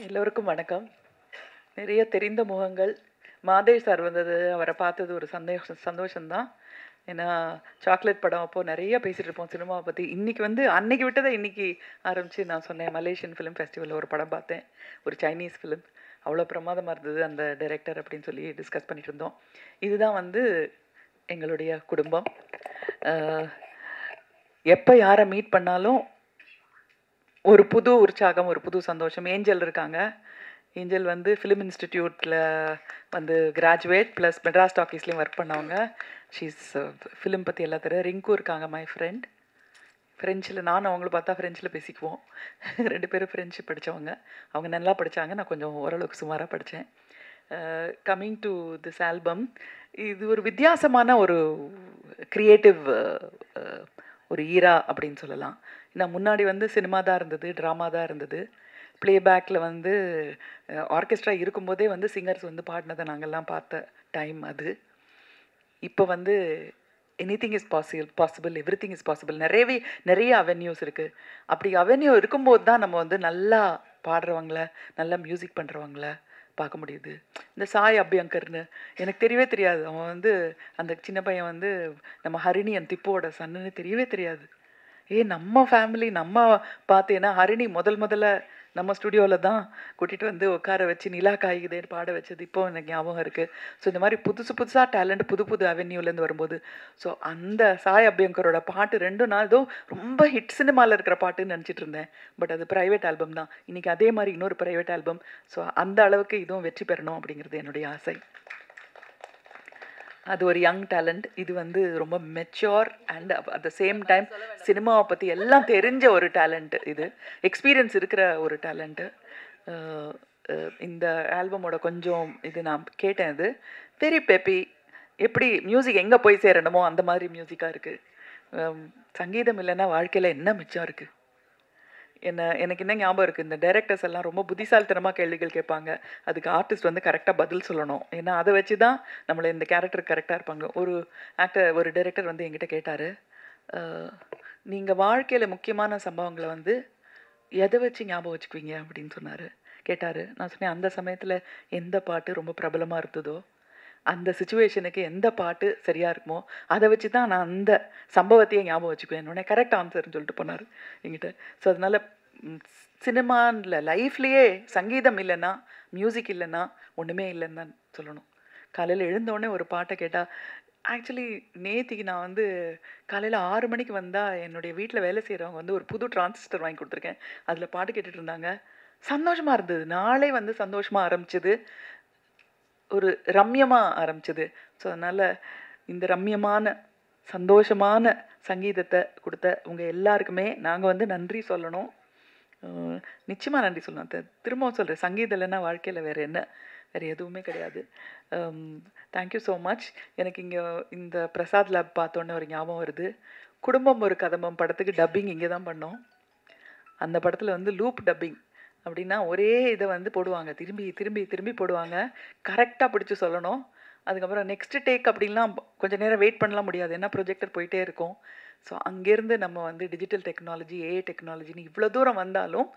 எல்லோருக்கும் வணக்கம். நிறைய தெரிந்த முகங்கள். மாதேஷ் சார் வந்தது, அவரை பார்த்தது ஒரு சந்தோஷம்தான். ஏன்னா சாக்லேட் படம் அப்போது நிறைய பேசிகிட்டு இருப்போம் சினிமாவை பற்றி. இன்றைக்கி அன்னைக்கு விட்டதை இன்றைக்கி ஆரம்பித்து நான் சொன்னேன், மலேசியன் ஃபிலிம் ஃபெஸ்டிவலில் ஒரு படம் பார்த்தேன், ஒரு சைனீஸ் ஃபிலிம். அவ்வளோ பிரமாதமாக இருந்தது அந்த டைரக்டர் அப்படின்னு சொல்லி டிஸ்கஸ் பண்ணிட்டு இருந்தோம். இதுதான் எங்களுடைய குடும்பம். எப்போ யாரை மீட் பண்ணாலும் ஒரு புது உற்சாகம், ஒரு புது சந்தோஷம். ஏஞ்சல் இருக்காங்க. ஏஞ்சல் ஃபிலிம் இன்ஸ்டிடியூட்டில் கிராஜுவேட் ப்ளஸ் மெட்ராஸ் டாக்கீஸ்லேயும் ஒர்க் பண்ணவங்க. ஷீஸ் ஃபிலிம் பற்றி எல்லா தெரியும். ரிங்கு இருக்காங்க, மை ஃப்ரெண்ட். ஃப்ரெஞ்சில் நானும் அவங்கள பார்த்தா ஃப்ரெஞ்சில் பேசிக்குவோம். 2 பேரும் ஃப்ரெஞ்சு படித்தவங்க. அவங்க நல்லா படித்தாங்க, நான் கொஞ்சம் ஓரளவுக்கு சுமாராக படித்தேன். கம்மிங் டு திஸ் ஆல்பம், இது ஒரு வித்தியாசமான ஒரு க்ரியேட்டிவ் ஒரு ஈரா அப்படின்னு சொல்லலாம். ஏன்னா முன்னாடி சினிமா தான் இருந்தது, ட்ராமா தான் இருந்தது. ப்ளேபேக்கில் ஆர்கெஸ்ட்ரா இருக்கும்போதே சிங்கர்ஸ் பாடினதை நாங்கள்லாம் பார்த்த டைம் அது. இப்போ anything is possible, every thing is possible. நிறைய அவென்யூஸ் இருக்குது. அப்படி அவென்யூ இருக்கும்போது தான் நம்ம நல்லா பாடுறவங்கள, நல்லா மியூசிக் பண்ணுறவங்கள பார்க்க முடியுது. இந்த சாய் அபியங்கர்னு எனக்கு தெரியவே தெரியாது. அவன் அந்த சின்ன பையன் நம்ம ஹரிணி அண்ட் திப்புவோட சன்னுன்னு தெரியவே தெரியாது. நம்ம ஃபேமிலி நம்ம பார்த்தேன்னா ஹரிணி முதல்ல நம்ம ஸ்டுடியோவில் தான் கூட்டிகிட்டு உட்கார வச்சு நிலா காய்குதேன்னு பாட வச்சது இப்போ எனக்கு ஞாபகம் இருக்குது. ஸோ இந்த மாதிரி புதுசாக டேலண்ட் புது அவென்யூலேருந்து வரும்போது, ஸோ அந்த சாய் அபியங்கரோட பாட்டு 2 நாள் ஏதோ ரொம்ப ஹிட் சினிமாவில் இருக்கிற பாட்டுன்னு நினச்சிட்டு இருந்தேன். பட் அது ப்ரைவேட் ஆல்பம் தான். இன்றைக்கி அதே மாதிரி இன்னொரு ப்ரைவேட் ஆல்பம். ஸோ அந்த அளவுக்கு இதுவும் வெற்றி பெறணும் அப்படிங்கிறது என்னுடைய ஆசை. அது ஒரு யங் டேலண்ட். இது ரொம்ப mature and at the same time சினிமாவை பற்றி எல்லாம் தெரிஞ்ச ஒரு டேலண்ட்டு. இது எக்ஸ்பீரியன்ஸ் இருக்கிற ஒரு டேலண்ட்டு. இந்த ஆல்பமோட கொஞ்சம் இது நான் கேட்டேன். இது வெரி பெப்பி. எப்படி மியூசிக் எங்கே போய் சேரணுமோ அந்த மாதிரி மியூசிக்காக இருக்குது. சங்கீதம் இல்லைன்னா வாழ்க்கையில் என்ன மிச்சம் இருக்குது? எனக்கு என்ன ஞாபகம் இருக்குது, இந்த டைரக்டர்ஸ் எல்லாம் ரொம்ப புத்திசாலித்தனமாக கேள்விகள் கேட்பாங்க. அதுக்கு ஆர்டிஸ்ட் கரெக்டாக பதில் சொல்லணும். ஏன்னா அதை வச்சு தான் நம்மளை இந்த கேரக்டர் கரெக்டாக இருப்பாங்க. ஒரு டைரக்டர் என்கிட்ட கேட்டார், நீங்கள் வாழ்க்கையில் முக்கியமான சம்பவங்களை எதை வச்சு ஞாபகம் வச்சுக்குவீங்க அப்படின்னு கேட்டார். நான் சொன்னேன், அந்த சமயத்தில் எந்த பாட்டு ரொம்ப பிரபலமாக இருந்ததோ, அந்த சுச்சுவேஷனுக்கு எந்த பாட்டு சரியாக இருக்குமோ அதை வச்சு தான் நான் அந்த சம்பவத்தையே ஞாபகம் வச்சுக்குவேன். உடனே கரெக்ட் ஆன்சர்னு சொல்லிட்டு போனார் என்கிட்ட. ஸோ அதனால் சினிமாவில் லைஃப்லேயே சங்கீதம் இல்லைன்னா, மியூசிக் இல்லைன்னா ஒன்றுமே இல்லைன்னு தான் சொல்லணும். காலையில் எழுந்தோடனே ஒரு பாட்டை கேட்டால், ஆக்சுவலி நேத்திக்கு நான் காலையில் 6 மணிக்கு வந்தால் என்னுடைய வீட்டில் வேலை செய்கிறவங்க ஒரு புது டிரான்சிஸ்டர் வாங்கி கொடுத்துருக்கேன். அதில் பாட்டு கேட்டுட்டு இருந்தாங்க. சந்தோஷமாக இருந்தது. நாளே சந்தோஷமாக ஆரம்பிச்சது, ஒரு ரம்யமாக ஆரம்பிச்சது. ஸோ அதனால் இந்த ரம்யமான சந்தோஷமான சங்கீதத்தை கொடுத்த உங்கள் எல்லாருக்குமே நாங்கள் நன்றி சொல்லணும். நிச்சயமாக நன்றி சொல்லணும். திரும்பவும் சொல்கிறேன், சங்கீதம் இல்லைன்னா வாழ்க்கையில் வேறு எதுவுமே கிடையாது. Thank you so much. எனக்கு இங்கே இந்த பிரசாத் லேப் பார்த்தோன்னே ஒரு ஞாபகம் வருது. குடும்பம் ஒரு கதம்பம் படத்துக்கு டப்பிங் இங்கே தான் பண்ணோம். அந்த படத்தில் லூப் டப்பிங் அப்படின்னா ஒரே இதை போடுவாங்க, திரும்பி திரும்பி திரும்பி போடுவாங்க. கரெக்டாக பிடிச்சி சொல்லணும். அதுக்கப்புறம் நெக்ஸ்ட் டேக் அப்படின்லாம் கொஞ்சம் நேரம் வெயிட் பண்ணலாம் முடியாது, ஏன்னா ப்ரொஜெக்டர் போயிட்டே இருக்கும். ஸோ அங்கேருந்து நம்ம டிஜிட்டல் டெக்னாலஜி, ஏஐ டெக்னாலஜின்னு இவ்வளோ தூரம் வந்தாலும்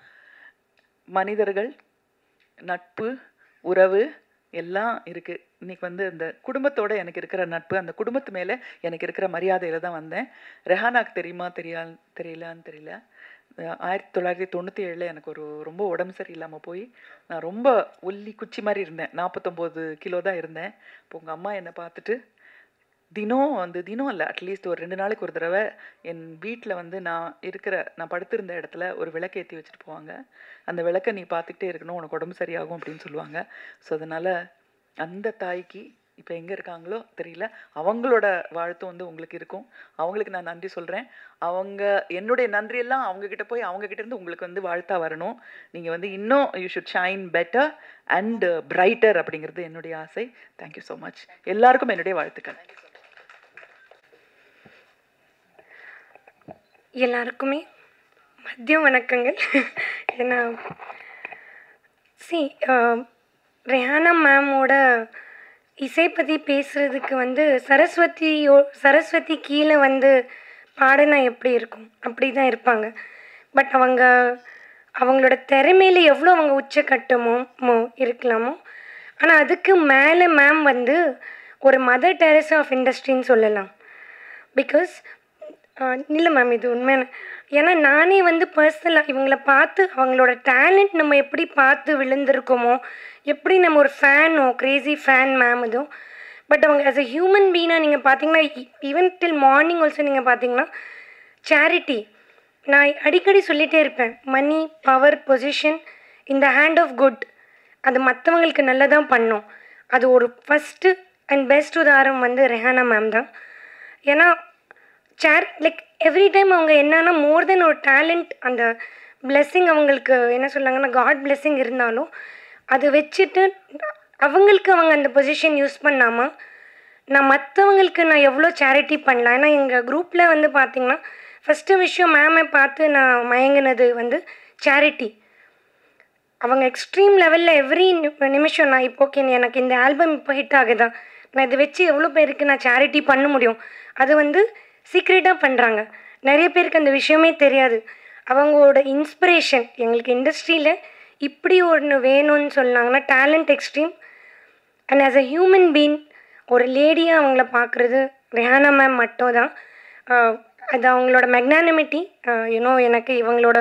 மனிதர்கள், நட்பு, உறவு எல்லாம் இருக்குது. இன்றைக்கி இந்த குடும்பத்தோடு எனக்கு இருக்கிற நட்பு, அந்த குடும்பத்து மேலே எனக்கு இருக்கிற மரியாதையில் தான் வந்தேன். ரெஹானாக்கு தெரியுமா தெரியலான்னு தெரியல. 1997 எனக்கு ரொம்ப உடம்பு சரியில்லாமல் போய் நான் ரொம்ப ஒல்லி குச்சி மாதிரி இருந்தேன். 49 கிலோ தான் இருந்தேன். இப்போ உங்கள் அம்மா என்னை பார்த்துட்டு தினம் இல்லை, அட்லீஸ்ட் ஒரு 2 நாளைக்கு ஒரு தடவை என் வீட்டில் நான் படுத்திருந்த இடத்துல ஒரு விளக்கு ஏற்றி வச்சுட்டு போவாங்க. அந்த விளக்கை நீ பார்த்துக்கிட்டே இருக்கணும், உனக்கு உடம்பு சரியாகும் அப்படின்னு சொல்லுவாங்க. ஸோ அதனால் அந்த தாய்க்கு இப்போ எங்கே இருக்காங்களோ தெரியல, அவங்களோட வாழ்த்தும் உங்களுக்கு இருக்கும். அவங்களுக்கு நான் நன்றி சொல்கிறேன். என்னுடைய நன்றியெல்லாம் அவங்கக்கிட்ட போய் அவங்கக்கிட்டேருந்து உங்களுக்கு வாழ்த்தாக வரணும். நீங்கள் இன்னும் you should shine better and brighter அப்படிங்கிறது என்னுடைய ஆசை. Thank you so much. எல்லாருக்கும் என்னுடைய வாழ்த்துக்கள். எல்லாருக்குமே மதிய வணக்கங்கள். ஏன்னா ரெஹானா மேமோட இசை பற்றி பேசுகிறதுக்கு சரஸ்வதி கீழே பாடினா எப்படி இருக்கும் அப்படி தான் இருப்பாங்க. பட் அவங்களோட திறமையில எவ்வளோ அவங்க உச்சக்கட்டமோ இருக்கலாமோ, ஆனால் அதுக்கு மேலே மேம் வந்து ஒரு மதர் டெரேசா ஆஃப் இண்டஸ்ட்ரின்னு சொல்லலாம். பிகாஸ் இல்லை மேம், இது உண்மையான. ஏன்னா நானே வந்து பர்சனலாக இவங்கள பார்த்து அவங்களோட டேலண்ட் நம்ம எப்படி பார்த்து விழுந்திருக்கோமோ, எப்படி நம்ம ஒரு ஃபேனோ க்ரேசி ஃபேன் மேம் இதுவும். பட் அவங்க ஆஸ் அ ஹியூமன் பீனாக நீங்கள் பார்த்தீங்கன்னா, ஈவன் டில் மார்னிங் ஆல்சோ நீங்கள் பார்த்தீங்கன்னா சேரிட்டி. நான் அடிக்கடி சொல்லிகிட்டே இருப்பேன், money, power, position in the hand of good. அது மற்றவங்களுக்கு நல்லதான் பண்ணும். அது ஒரு ஃபஸ்ட்டு அண்ட் பெஸ்ட் உதாரணம் வந்து ரெஹானா மேம் தான். ஏன்னா லைக் எவ்ரி டைம் அவங்க என்னன்னா மோர் தென் ஒரு டேலண்ட், அந்த பிளெஸ்ஸிங் அவங்களுக்கு என்ன சொல்கிறாங்கன்னா காட் பிளெஸ்ஸிங் இருந்தாலும் அதை வச்சுட்டு அவங்களுக்கு அவங்க அந்த பொசிஷன் யூஸ் பண்ணாமல் நான் மற்றவங்களுக்கு நான் எவ்வளோ சேரிட்டி பண்ணலாம். ஏன்னா எங்கள் குரூப்பில் வந்து பார்த்திங்கன்னா ஃபஸ்ட்டு விஷயம் மேமை பார்த்து நான் மயங்கினது வந்து சேரிட்டி. அவங்க எக்ஸ்ட்ரீம் லெவலில் எவ்ரி நிமிஷம் நான் இப்போ ஓகே எனக்கு இந்த ஆல்பம் இப்போ ஹிட் ஆகுதா, நான் இதை வச்சு எவ்வளோ பேருக்கு நான் சேரிட்டி பண்ண முடியும், அது வந்து சீக்ரெட்டாக பண்ணுறாங்க. நிறைய பேருக்கு அந்த விஷயமே தெரியாது. அவங்களோட இன்ஸ்பிரேஷன் எங்களுக்கு இண்டஸ்ட்ரியில் இப்படி ஒன்று வேணும்னு சொன்னாங்கன்னா talent extreme. And as a human been ஒரு லேடியாக அவங்கள பார்க்குறது ரெஹானா மேம் மட்டும் தான். அது அவங்களோட மெக்னானிமிட்டி. எனக்கு இவங்களோட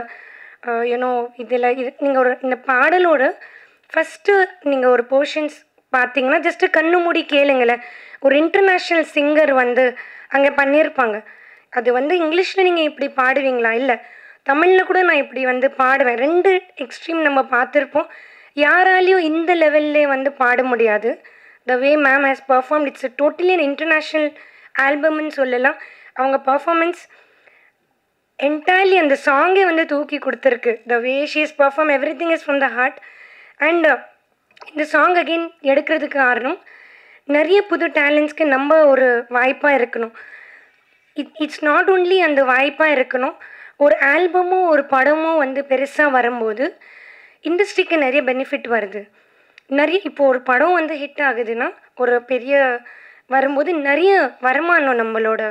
இதில் நீங்கள் ஒரு இந்த பாடலோட ஃபஸ்ட்டு நீங்கள் ஒரு போர்ஷன்ஸ் பார்த்தீங்கன்னா ஜஸ்ட்டு கண்ணு மூடி கேளுங்களேன். ஒரு இன்டர்நேஷ்னல் சிங்கர் வந்து அங்கே பண்ணியிருப்பாங்க. அது வந்து இங்கிலீஷில் நீங்கள் இப்படி பாடுவீங்களா, இல்லை தமிழில் கூட நான் இப்படி வந்து பாடுவேன். 2 எக்ஸ்ட்ரீம் நம்ம பார்த்துருப்போம். யாராலையும் இந்த லெவல்லே வந்து பாட முடியாது. The way ma'am has performed, it's totally un international ஆல்பம்னு சொல்லலாம். அவங்க பர்ஃபார்மன்ஸ் என்டையர்லி அந்த சாங்கே வந்து தூக்கி கொடுத்துருக்கு. The way she is perform everything is from the heart. And இந்த சாங் அகெயின் எடுக்கிறதுக்கு காரணம் நிறைய புது டேலண்ட்ஸ்க்கு நம்ம ஒரு வாய்ப்பாக இருக்கணும். இட்ஸ் நாட் ஓன்லி அந்த வாய்ப்பாக இருக்கணும். ஒரு ஆல்பமோ ஒரு படமோ வந்து பெருசாக வரும்போது இண்டஸ்ட்ரிக்கு நிறைய பெனிஃபிட் வருது. இப்போது ஒரு படம் வந்து ஹிட் ஆகுதுன்னா ஒரு பெரிய வரும்போது நிறைய வருமானம் நம்மளோட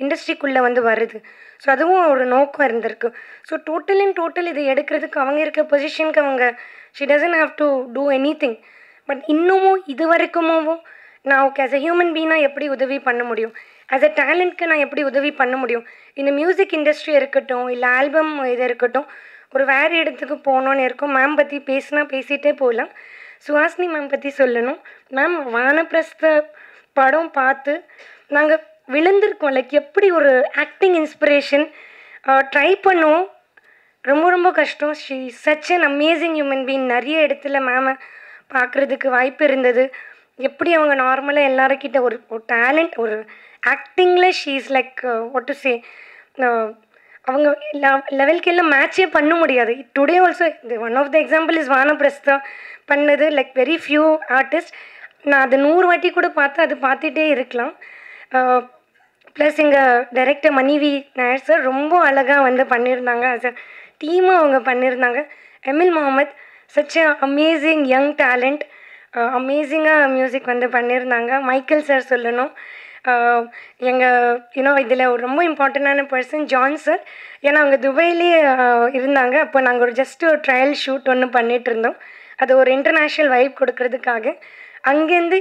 இண்டஸ்ட்ரிக்குள்ளே வந்து வருது. ஸோ அதுவும் ஒரு நோக்கம் இருந்திருக்கு. ஸோ டோட்டல் இதை எடுக்கிறதுக்கு அவங்க இருக்க பொசிஷனுக்கு அவங்க she doesn't have to do எனி திங். பட் இன்னமும் இது வரைக்குமோ நான் ஓகே ஆஸ் அ ஹியூமன் பீனாக எப்படி உதவி பண்ண முடியும், ஆஸ் அ டேலண்ட்க்கு நான் எப்படி உதவி பண்ண முடியும். இந்த மியூசிக் இண்டஸ்ட்ரி இருக்கட்டும், இல்லை ஆல்பம் இது இருக்கட்டும், ஒரு வேறு இடத்துக்கு போகணுன்னு இருக்கும். மேம் பற்றி பேசிகிட்டே போகலாம். சுஹாசினி மேம் பற்றி சொல்லணும். மேம் வானப்பிரஸ்த படம் பார்த்து நாங்கள் விழுந்திருக்கோம். லைக் எப்படி ஒரு ஆக்டிங் இன்ஸ்பிரேஷன் ட்ரை பண்ணுவோம், ரொம்ப கஷ்டம். She such an amazing human been. நிறைய இடத்துல மேமை பார்க்குறதுக்கு வாய்ப்பு இருந்தது. எப்படி அவங்க நார்மலாக எல்லாருக்கிட்ட ஒரு டேலண்ட், ஒரு ஆக்டிங்கில் she is like what to say, அவங்க லெவலுக்கு எல்லாம் மேட்சே பண்ண முடியாது. Today also one of the example is Vanaprastha பண்ணது. Like very few artist. நான் அது 100 வாட்டி கூட பார்த்துட்டே இருக்கலாம். ப்ளஸ் எங்கள் டைரக்டர் மணிவி நாயர் சார் ரொம்ப அழகாக வந்து பண்ணியிருந்தாங்க. ஆஸ் அ டீமாக அவங்க பண்ணியிருந்தாங்க. Emil Mohammed such a amazing young talent, அமேசிங்காக மியூசிக் வந்து பண்ணியிருந்தாங்க. மைக்கேல் சார் சொல்லணும். எங்கள் இதில் ஒரு ரொம்ப இம்பார்ட்டண்ட்டான பர்சன் ஜான் சார். ஏன்னா அவங்க துபாயிலே இருந்தாங்க. அப்போ நாங்கள் ஒரு ஜஸ்ட்டு ஒரு ட்ரையல் ஷூட் ஒன்று பண்ணிகிட்டு இருந்தோம். அது ஒரு இன்டர்நேஷ்னல் வைப் கொடுக்கறதுக்காக. அங்கேருந்து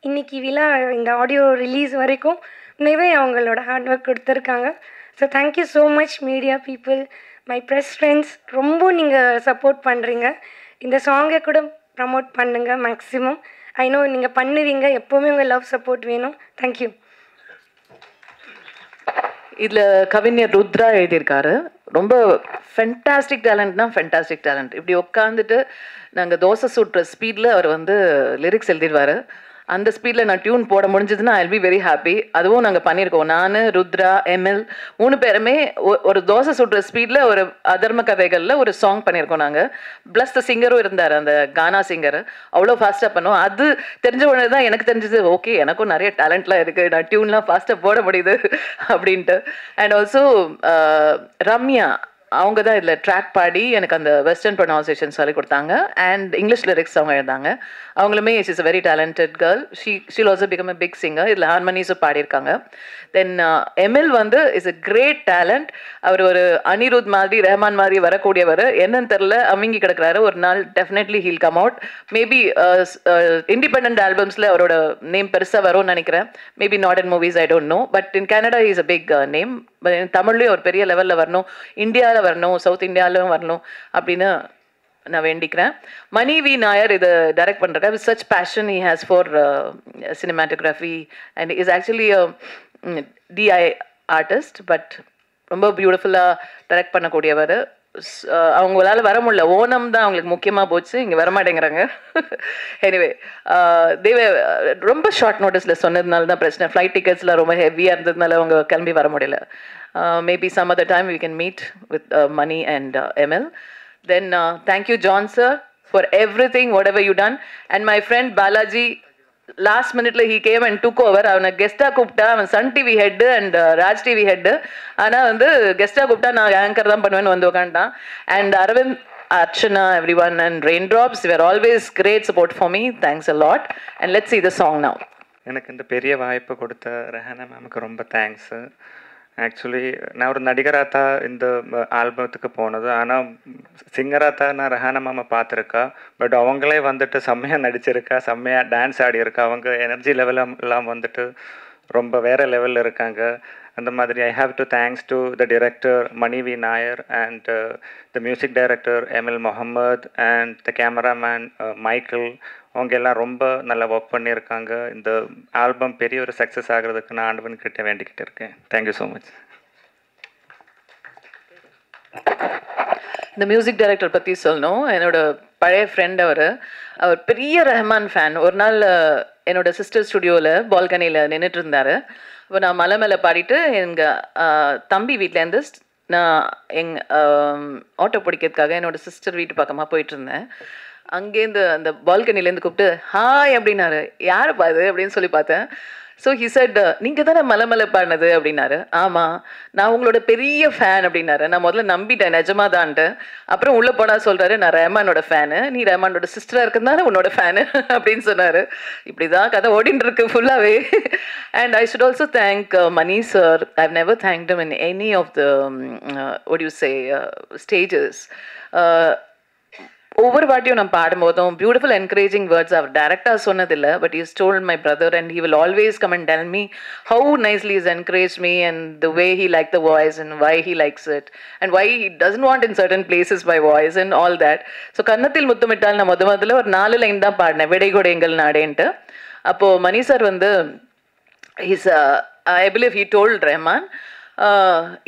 இன்றைக்கி விழா இந்த ஆடியோ ரிலீஸ் வரைக்கும் உண்மையே அவங்களோட ஹார்ட் ஒர்க் கொடுத்துருக்காங்க. So thank you so much media people, my press friends. ரொம்ப நீங்கள் சப்போர்ட் பண்ணுறீங்க. இந்த சாங்கை கூட ப்ரமோட் பண்ணுங்கள் மேக்ஸிமம். ஐ நோ நீங்கள் பண்ணுவீங்க. எப்போவுமே உங்கள் லவ் சப்போர்ட் வேணும். தேங்க்யூ. இதில் கவிஞர் ருத்ரா எழுதியிருக்காரு. ரொம்ப ஃபென்டாஸ்டிக் டேலண்ட்னா ஃபென்டாஸ்டிக் டேலண்ட். இப்படி உட்காந்துட்டு நாங்கள் தோசை சுட்டுற ஸ்பீடில் அவர் வந்து லிரிக்ஸ் எழுதிடுவார். அந்த ஸ்பீடில் நான் டியூன் போட முடிஞ்சதுன்னா I will be very happy. அதுவும் நாங்கள் பண்ணியிருக்கோம். நான், ருத்ரா, எம்எல் 3 பேருமே ஒரு தோசை சுடுற ஸ்பீடில் ஒரு அதர்ம கதைகளில் ஒரு சாங் பண்ணியிருக்கோம் நாங்கள். ப்ளஸ் த சிங்கரும் இருந்தார், அந்த கானா சிங்கர். அவ்வளோ ஃபாஸ்ட்டாக பண்ணோம். அது தெரிஞ்ச உடனே தான் எனக்கு தெரிஞ்சது, ஓகே எனக்கும் நிறைய டேலண்ட்லாம் இருக்குது, நான் டியூன்லாம் ஃபாஸ்ட்டாக போட முடியுது அப்படின்ட்டு. அண்ட் ஆல்சோ ரம்யா அவங்க தான் இதில் ட்ராக் பாடி எனக்கு அந்த வெஸ்டர்ன் ப்ரொனவுன்சியேஷன் சொல்லி கொடுத்தாங்க அண்ட் இங்கிலீஷ் லிரிக்ஸ் அவங்க எழுதாங்க. அவங்களுமே is a very talented girl. She'll also become a big singer. இதில் ஹார்மனிஸும் பாடியிருக்காங்க. தென் எமில் வந்து இஸ் அ கிரேட் டேலண்ட். அவர் ஒரு அனிருத் மாதிரி ரஹ்மான் மாதிரி வரக்கூடியவர். என்னன்னு தெரில, அமிங்கி கிடக்கிறாரு. ஒரு நாள் definitely he'll come out. Maybe independent ஆல்பம்ஸில் அவரோட நேம் பெருசாக வரும்னு நினைக்கிறேன். Maybe not in movies, I don't know. But in Canada is a big name. தமிழ்லேயும் ஒரு பெரிய லெவலில் வரணும், இந்தியாவில் வரணும், சவுத் இந்தியாவிலும் வரணும் அப்படின்னு நான் வேண்டிக்கிறேன். மணி வி நாயர் இது டைரக்ட் பண்ணுறாரு. With such passion he has for cinematography and is actually DI artist. But ரொம்ப பியூட்டிஃபுல்லாக டைரக்ட் பண்ணக்கூடியவர். அவங்களால வர முடியல, ஓணம் தான் அவங்களுக்கு முக்கியமாக போச்சு, இங்கே வரமாட்டேங்கிறாங்க. எனிவே தேவை ரொம்ப ஷார்ட் நோட்டீஸில் சொன்னதுனால தான் பிரச்சனை. ஃப்ளைட் டிக்கெட்ஸ்லாம் ரொம்ப ஹெவியாக இருந்ததுனால அவங்க கிளம்பி வர முடியல. Maybe some other time we can meet with Mani and ML. Then thank you John sir for everything whatever you done, and my friend Balaji last minute he came and took over. அவனை கெஸ்டா கூப்பிட்டா, அவன் Sun TV head and Raj TV head. ஆனால் வந்து கெஸ்டா கூப்பிட்டா நான் anchor தான் பண்ணுவேன்னு வந்து உட்காந்துட்டான். And Aravind, Archana, everyone, and Raindrops were always great support for me. Thanks a lot. And let's see the song now. எனக்கு இந்த பெரிய வாய்ப்பு கொடுத்த ரெஹானா மேமுக்கு ரொம்ப தேங்க்ஸு. ஆக்சுவலி நான் ஒரு நடிகராக தான் இந்த ஆல்பத்துக்கு போனது. ஆனால் சிங்கராக தான் நான் ரெஹானா மேமை பார்த்துருக்கா. பட் அவங்களே வந்துட்டு செம்மையாக நடிச்சிருக்கா, செம்மையாக டான்ஸ் ஆடியிருக்கா. அவங்க எனர்ஜி லெவலெல்லாம் வந்துட்டு ரொம்ப வேறு லெவலில் இருக்காங்க. அந்த மாதிரி I have to thanks to the director Mani V Nair and the music director ML Muhammad and the cameraman Michael. அவங்க எல்லாம் ரொம்ப நல்லா ஒர்க் பண்ணியிருக்காங்க. இந்த ஆல்பம் பெரிய ஒரு சக்ஸஸ் ஆகிறதுக்கு நான் ஆண்டவன்கிட்ட வேண்டிக்கிட்டு இருக்கேன். Thank you so much. இந்த மியூசிக் டைரக்டர் பற்றி சொல்லணும். என்னோட பழைய ஃப்ரெண்ட் அவர் பெரிய ரஹ்மான் ஃபேன். ஒரு நாள் என்னோட சிஸ்டர் ஸ்டுடியோவில் பால்கனியில் நின்றுட்டு இருந்தார். இப்போ நான் மலை மேலே பாடிட்டு எங்கள் தம்பி வீட்டிலேருந்து நான் ஆட்டோ பிடிக்கிறதுக்காக என்னோடய சிஸ்டர் வீட்டு பக்கமாக போயிட்டுருந்தேன். அங்கேருந்து அந்த பால்கனிலேருந்து கூப்பிட்டு ஹாய் அப்படின்னாரு. யாருப்பா அது அப்படின்னு சொல்லி பார்த்தேன். ஸோ ஹி செட், நீங்கள் தானே மலை பாடினது அப்படின்னாரு. ஆமாம், நான் உங்களோட பெரிய ஃபேன் அப்படின்னாரு. நான் முதல்ல நம்பிட்டேன் நிஜமா தான்ட்டு. அப்புறம் உள்ளே போனால் சொல்கிறாரு, நான் ரஹ்மானோட ஃபேனு, நீ ரஹ்மானோட சிஸ்டராக இருக்கிறதுனால உன்னோட ஃபேனு அப்படின்னு சொன்னார். இப்படி தான் கதை ஓடின்னு இருக்கு ஃபுல்லாகவே. And I should also thank Mani sir. I've never thanked him in any of the what you say stages. ஒவ்வொரு வாட்டியும் நான் பாடும்போதும் பியூட்டிஃபுல் என்கரேஜிங் வேர்ட்ஸ் அவர் டேரக்டாக சொன்னதில்லை. But is told my brother and he will always come and tell me how nicely is encourage me and the way he like the voice and why he likes it and why he doesn't want in certain places by voice and all that. So கன்னத்தில் முத்தமிட்டால் நான் முதல்ல ஒரு 4 line தான் பாடினேன், விடைகொடை எங்கள் நாடேன்ட்டு. அப்போது மணி sir வந்து his I believe he told Rahman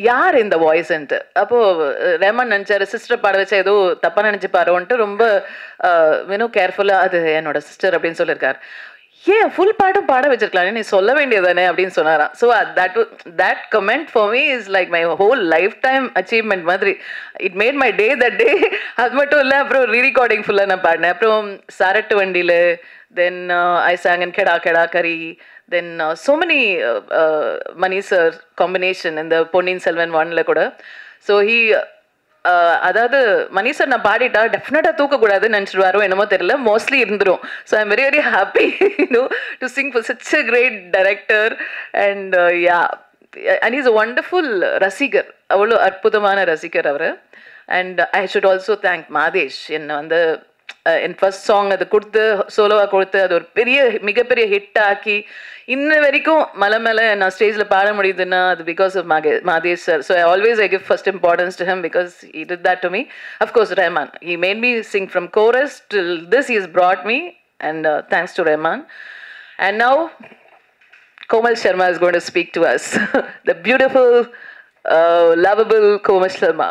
யார் இந்த வாய்ஸ்ன்ட்டு. அப்போது ரஹ்மான் நினச்சார் சிஸ்டர் பாட வச்சா ஏதோ தப்பாக நினச்சிப்பாரோன்ட்டு ரொம்ப கேர்ஃபுல்லாக அது என்னோட சிஸ்டர் அப்படின்னு சொல்லியிருக்கார். ஏன் ஃபுல் பாட்டும் பாட வச்சிருக்கலாம், நீ சொல்ல வேண்டியதானே அப்படின்னு சொன்னாராம். So that comment for me is like my whole lifetime achievement மாதிரி. It made my day that day. அது மட்டும் இல்லை, அப்புறம் ரீரெக்கார்டிங் ஃபுல்லாக நான் பாடினேன். அப்புறம் சாரட்டு வண்டியில், தென் ஐ sang in கெடா கெடா கரி. Then so many Mani sir combination in the Ponniyin Selvan 1ல கூட. ஸோ he அதாவது மணி சார் நான் பாடிட்டா டெஃபினட்டாக தூக்கக்கூடாதுன்னு நினச்சிடுவாரோ என்னமோ தெரியல, மோஸ்ட்லி இருந்துடும். So I am very very happy to sing for such a great director and yeah and is a wonderful ரசிகர், அவ்வளோ அற்புதமான ரசிகர் அவர். And I should also thank Madhesh. என்னை வந்து என் ஃபர்ஸ்ட் சாங் அது கொடுத்து சோலோவாக கொடுத்து அது ஒரு மிகப்பெரிய ஹிட் ஆக்கி இன்ன வரைக்கும் மலை மேலே நான் ஸ்டேஜில் பாட முடியுதுன்னா அது because of Mathesh sir. So I give first importance to him because he did that to me. Of course Rahman, he made me sing from chorus till this he has brought me, and thanks to Rahman. And now Komal Sharma is going to speak to us. The beautiful lovable Komal Sharma.